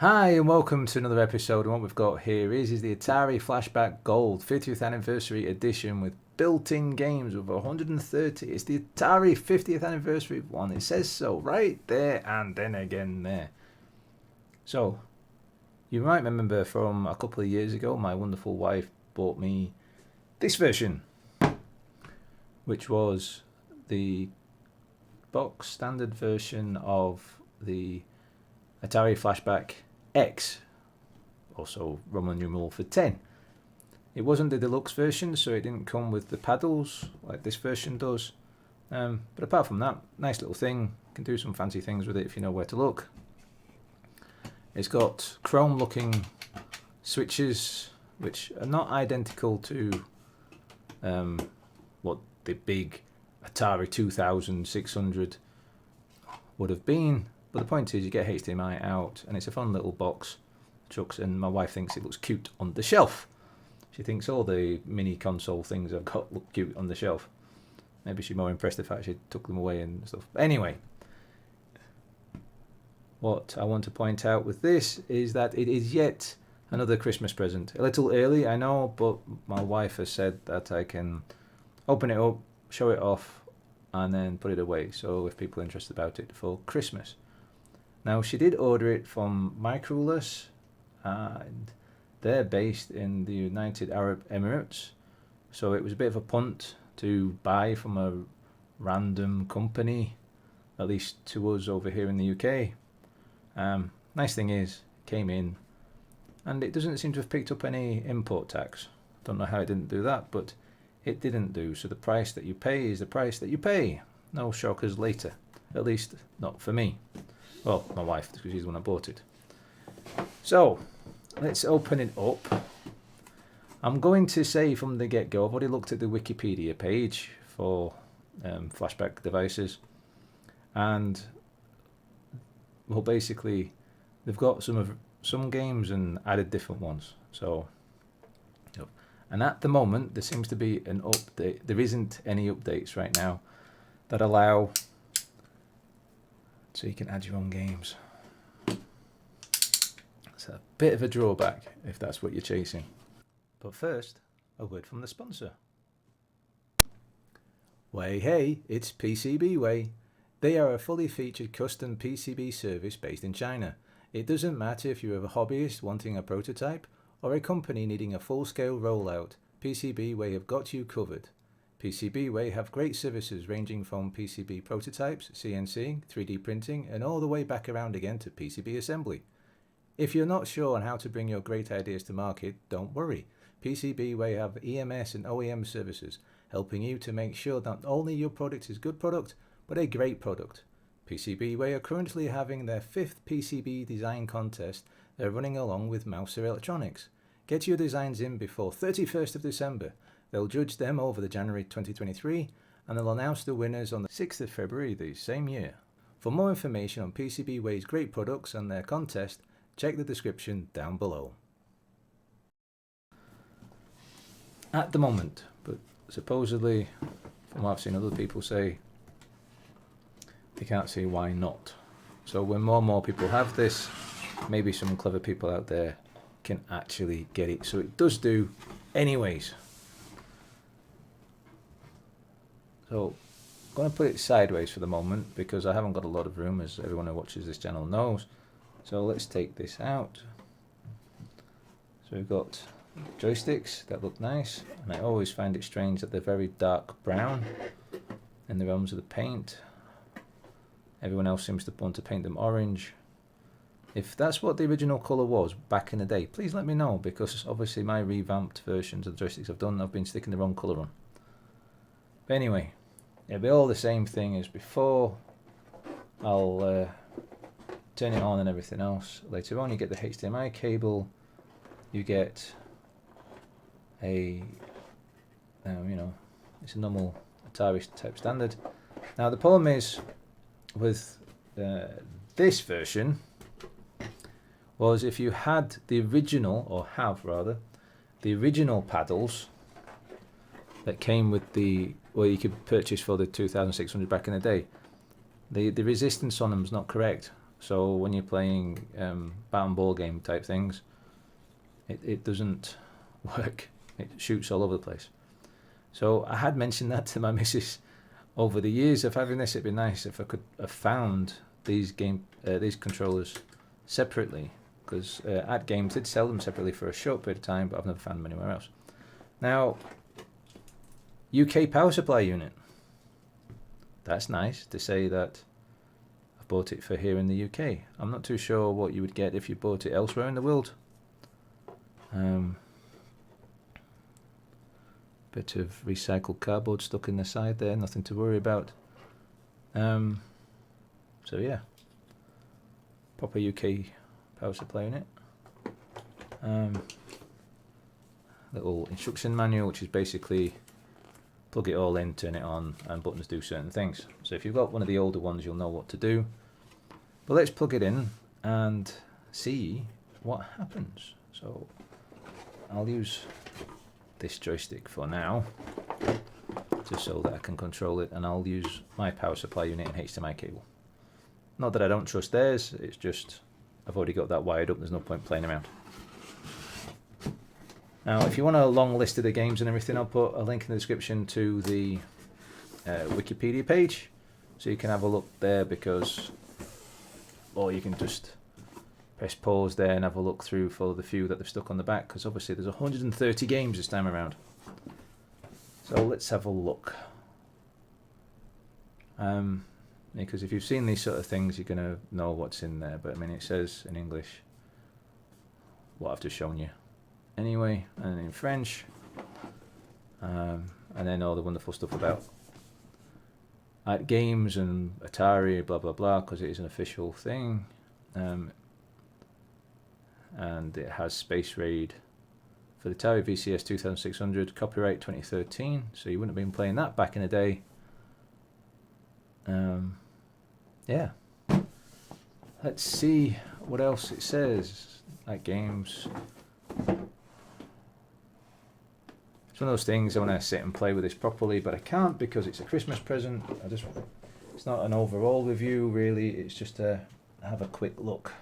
Hi and welcome to another episode, and what we've got here is the Atari Flashback GOLD 50th Anniversary Edition with built-in games of 130. It's the Atari 50th Anniversary one, it says so right there and then again there. So, you might remember from a couple of years ago, my wonderful wife bought me this version, which was the box standard version of the Atari Flashback X, also Roman numeral for 10. It wasn't the deluxe version, so it didn't come with the paddles like this version does. But apart from that, nice little thing. You can do some fancy things with it if you know where to look. It's got chrome looking switches, which are not identical to what the big Atari 2600 would have been. But the point is, you get HDMI out, and it's a fun little box, chucks, and my wife thinks it looks cute on the shelf. She thinks all the mini console things I've got look cute on the shelf. Maybe she's more impressed the fact she took them away and stuff. But anyway, what I want to point out with this is that it is yet another Christmas present. A little early, I know, but my wife has said that I can open it up, show it off, and then put it away. So if people are interested about it for Christmas. Now, she did order it from Microless, and they're based in the United Arab Emirates, so it was a bit of a punt to buy from a random company, at least to us over here in the UK. Nice thing is, it came in, and it doesn't seem to have picked up any import tax. Don't know how it didn't do that, but it didn't do, so the price that you pay is the price that you pay. No shockers later, at least not for me. Well, my wife, because she's the one that bought it. So, let's open it up. I'm going to say from the get-go, I've already looked at the Wikipedia page for flashback devices. And, well, basically, they've got some games and added different ones. So, and at the moment, there seems to be an update. There isn't any updates right now that allow... so you can add your own games. It's a bit of a drawback if that's what you're chasing. But first, a word from the sponsor. Way hey, it's PCB Way. They are a fully featured custom PCB service based in China. It doesn't matter if you're a hobbyist wanting a prototype or a company needing a full-scale rollout, PCB Way have got you covered. PCB Way have great services ranging from PCB prototypes, CNC, 3D printing, and all the way back around again to PCB assembly. If you're not sure on how to bring your great ideas to market, don't worry. PCB Way have EMS and OEM services, helping you to make sure not only your product is good product, but a great product. PCB Way are currently having their 5th PCB design contest. They're running along with Mouser Electronics. Get your designs in before 31st of December. They'll judge them over the January 2023, and they'll announce the winners on the 6th of February the same year. For more information on PCB Way's great products and their contest, check the description down below. At the moment, but supposedly, from what I've seen other people say, they can't see why not. So when more and more people have this, maybe some clever people out there can actually get it. So it does do anyways. So I'm going to put it sideways for the moment because I haven't got a lot of room, as everyone who watches this channel knows. So let's take this out. So we've got joysticks that look nice, and I always find it strange that they're very dark brown in the realms of the paint. Everyone else seems to want to paint them orange. If that's what the original colour was back in the day, please let me know, because obviously my revamped versions of the joysticks I've done, I've been sticking the wrong colour on. But anyway, it'll be all the same thing as before. I'll turn it on and everything else. Later on you get the HDMI cable, you get a, it's a normal Atari type standard. Now the problem is with this version was if you had the original, or have rather, the original paddles that came with the, or you could purchase for the 2600 back in the day, the resistance on them is not correct. So when you're playing bat and ball game type things, it doesn't work. It shoots all over the place. So I had mentioned that to my missus. Over the years of having this, it'd be nice if I could have found these controllers separately, because at games did sell them separately for a short period of time, but I've never found them anywhere else. Now, UK power supply unit. That's nice to say that I've bought it for here in the UK. I'm not too sure what you would get if you bought it elsewhere in the world. Bit of recycled cardboard stuck in the side there, nothing to worry about. So yeah, proper UK power supply unit. Little instruction manual, which is basically plug it all in, turn it on, and buttons do certain things. So if you've got one of the older ones, you'll know what to do. But let's plug it in and see what happens. So I'll use this joystick for now, just so that I can control it, and I'll use my power supply unit and HDMI cable. Not that I don't trust theirs, it's just I've already got that wired up, there's no point playing around. Now if you want a long list of the games and everything, I'll put a link in the description to the Wikipedia page, so you can have a look there, or you can just press pause there and have a look through for the few that they've stuck on the back, because obviously there's 130 games this time around. So let's have a look. Because if you've seen these sort of things, you're going to know what's in there. But I mean, it says in English what I've just shown you anyway, and in French. And then all the wonderful stuff about games and Atari, blah, blah, blah, because it is an official thing. And it has Space Raid for the Atari VCS 2600, copyright 2013, so you wouldn't have been playing that back in the day. Yeah, let's see what else it says. Like games, it's one of those things I want to sit and play with this properly, but I can't because it's a Christmas present. It's not an overall review really, it's just to have a quick look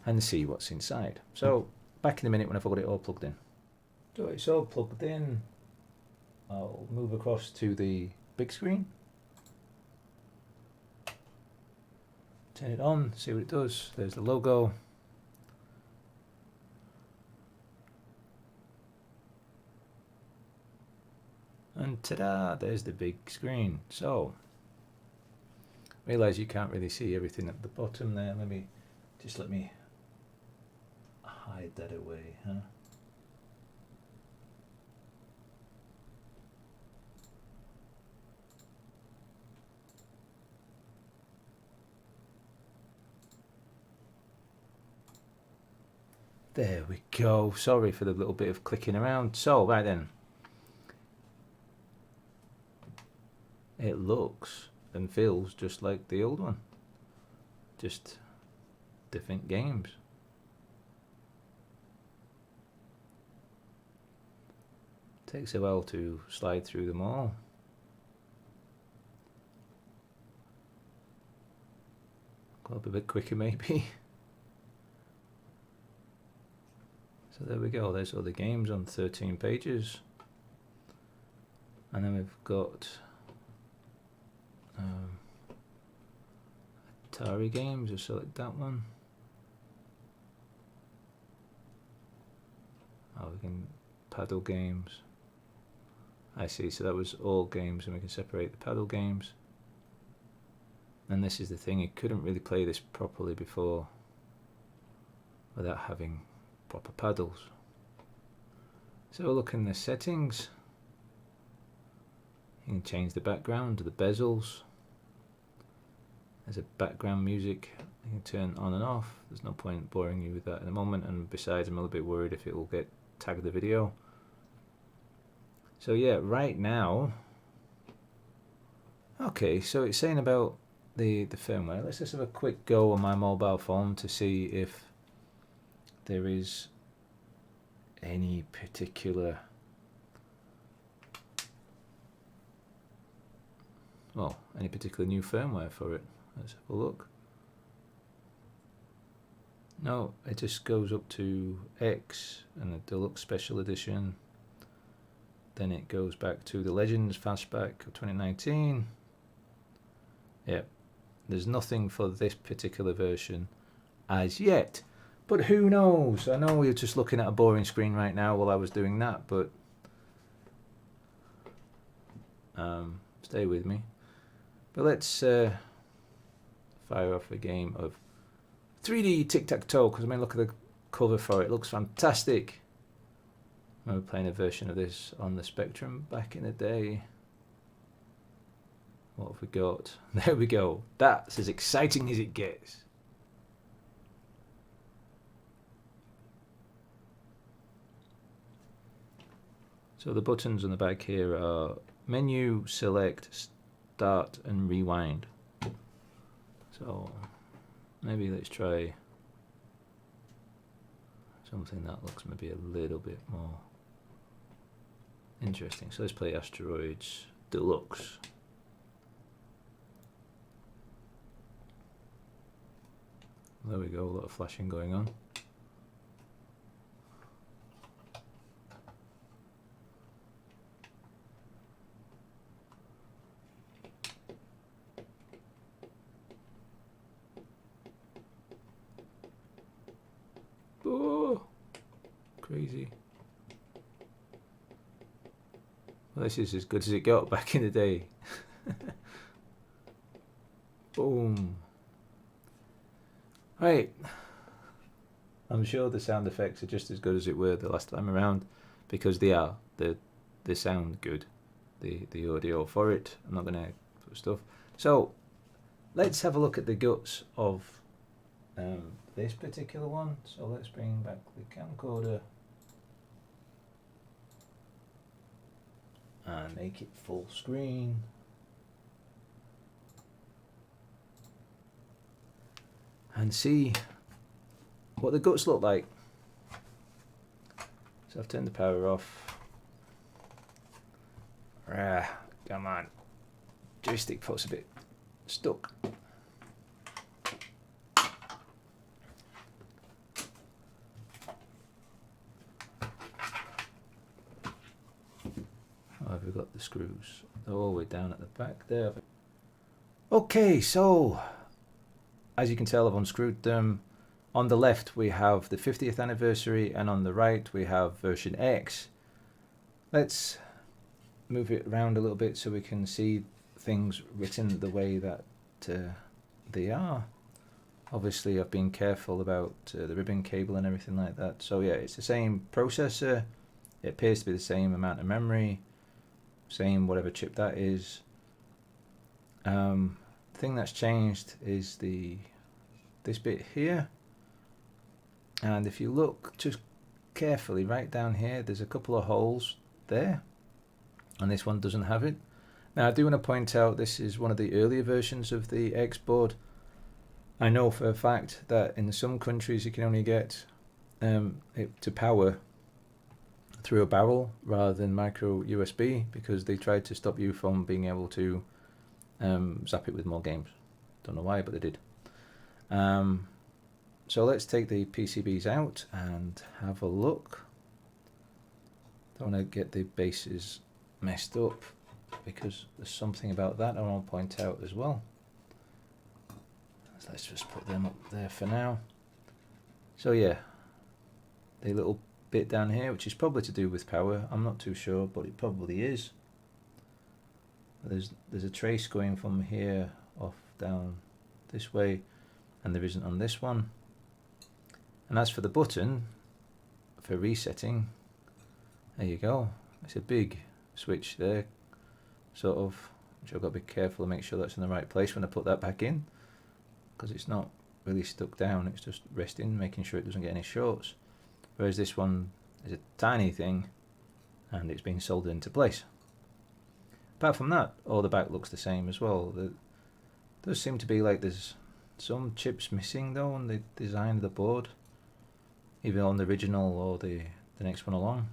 and see what's inside. So back in a minute when I've got it all plugged in. So it's all plugged in. I'll move across to the big screen. Turn it on, see what it does. There's the logo. And ta-da, there's the big screen. So, realise you can't really see everything at the bottom there. Let me hide that away, huh? There we go. Sorry for the little bit of clicking around. So, right then. It looks and feels just like the old one. Just different games. Takes a while to slide through them all. Go up a bit quicker maybe. So there we go, there's all the games on 13 pages. And then we've got Atari games, just select that one. Oh, we can paddle games. I see, so that was all games, and we can separate the paddle games. And this is the thing, you couldn't really play this properly before without having proper paddles. So we'll look in the settings. You can change the background to the bezels. There's a background music you can turn on and off. There's no point boring you with that in a moment, and besides I'm a little bit worried if it will get tagged the video. So yeah, right now, okay, so it's saying about the firmware. Let's just have a quick go on my mobile phone to see if there is any particular, well, any particular new firmware for it. Let's have a look. No, it just goes up to X and the Deluxe Special Edition. Then it goes back to the Legends Flashback of 2019. Yep, there's nothing for this particular version as yet. But who knows? I know you're just looking at a boring screen right now while I was doing that, but stay with me. But let's fire off a game of 3D tic-tac-toe, because I mean, look at the cover for it. It looks fantastic. I remember playing a version of this on the Spectrum back in the day. What have we got? There we go. That's as exciting as it gets. So the buttons on the back here are menu, select, start and rewind. So maybe let's try something that looks maybe a little bit more interesting. So let's play Asteroids Deluxe. There we go, a lot of flashing going on. Oh, crazy. Well, this is as good as it got back in the day. Boom. Right. I'm sure the sound effects are just as good as it were the last time around, because they are. They sound good. The audio for it. I'm not gonna put stuff. So let's have a look at the guts of this particular one. So let's bring back the camcorder and make it full screen. And see what the guts look like. So I've turned the power off. Come on. Joystick foot's a bit stuck. Oh, have we got the screws? They're all the way down at the back there. Okay, so as you can tell, I've unscrewed them. On the left we have the 50th anniversary, and on the right we have version X. Let's move it around a little bit so we can see things written the way that they are. Obviously I've been careful about the ribbon cable and everything like that. So yeah, it's the same processor. It appears to be the same amount of memory, same whatever chip that is. The thing that's changed is this bit here, and if you look just carefully right down here, there's a couple of holes there, and this one doesn't have it. Now I do want to point out this is one of the earlier versions of the X board. I know for a fact that in some countries you can only get it to power through a barrel rather than micro USB, because they tried to stop you from being able to zap it with more games. Don't know why, but they did. So let's take the PCBs out and have a look. Don't want to get the bases messed up, because there's something about that I want to point out as well. So let's just put them up there for now. So yeah, the little bit down here, which is probably to do with power, I'm not too sure, but it probably is. There's a trace going from here off down this way, and there isn't on this one. And as for the button for resetting, there you go. It's a big switch there, sort of, which I've got to be careful and make sure that's in the right place when I put that back in, because it's not really stuck down, it's just resting, making sure it doesn't get any shorts. Whereas this one is a tiny thing and it's been soldered into place. Apart from that, all the back looks the same as well. There does seem to be like there's some chips missing though on the design of the board, either on the original or the next one along.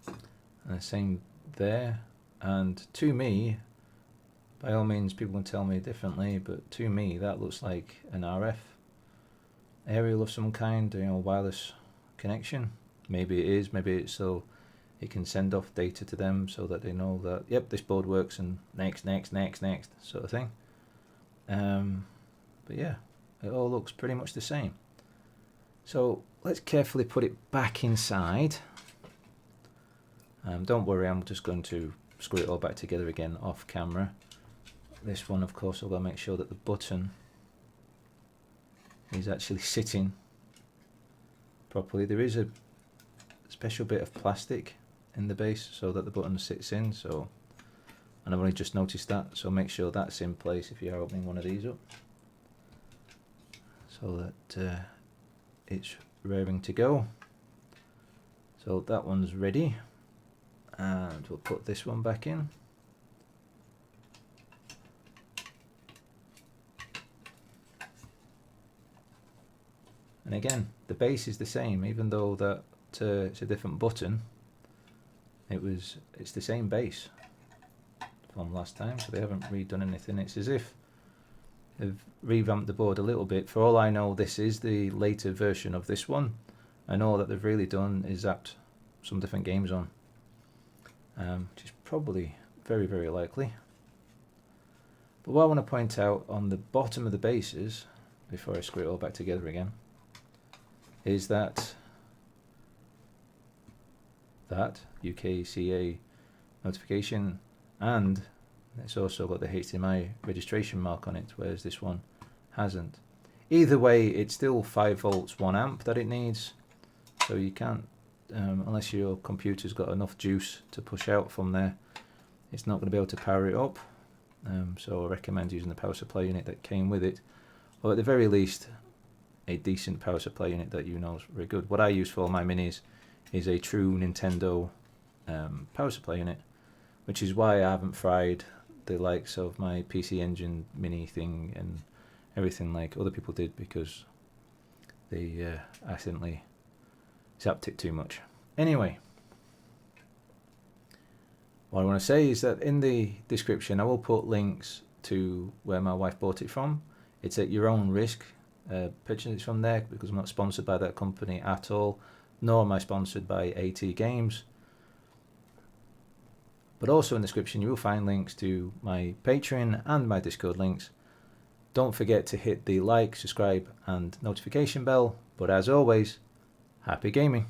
And the same there. And to me, by all means people can tell me differently, but to me that looks like an RF aerial of some kind, you know, wireless connection. Maybe it is, maybe it's so it can send off data to them so that they know that, yep, this board works, and next sort of thing. But yeah, it all looks pretty much the same. So let's carefully put it back inside. Don't worry, I'm just going to screw it all back together again off camera. This one, of course, I've got to make sure that the button is actually sitting properly. There is a special bit of plastic in the base so that the button sits in, so, and I've only just noticed that, so make sure that's in place if you are opening one of these up, so that it's raring to go. So that one's ready, and we'll put this one back in. And again, the base is the same, even though that it's a different button. It's the same base from last time, so they haven't redone anything. It's as if they've revamped the board a little bit. For all I know, this is the later version of this one, and all that they've really done is zapped some different games on, which is probably very, very likely. But what I want to point out on the bottom of the bases, before I screw it all back together again, is that UKCA notification, and it's also got the HDMI registration mark on it, whereas this one hasn't. Either way, it's still 5 volts 1 amp that it needs, so you can't, unless your computer's got enough juice to push out from there, it's not going to be able to power it up. So I recommend using the power supply unit that came with it, or at the very least a decent power supply unit that you know is very good. What I use for my minis is a true Nintendo power supply unit, which is why I haven't fried the likes of my PC Engine mini thing and everything like other people did, because they accidentally zapped it too much. Anyway, what I want to say is that in the description I will put links to where my wife bought it from. It's at your own risk purchasing it from there, because I'm not sponsored by that company at all, nor am I sponsored by AT Games. But also in the description you will find links to my Patreon and my Discord links. Don't forget to hit the like, subscribe and notification bell. But as always, happy gaming.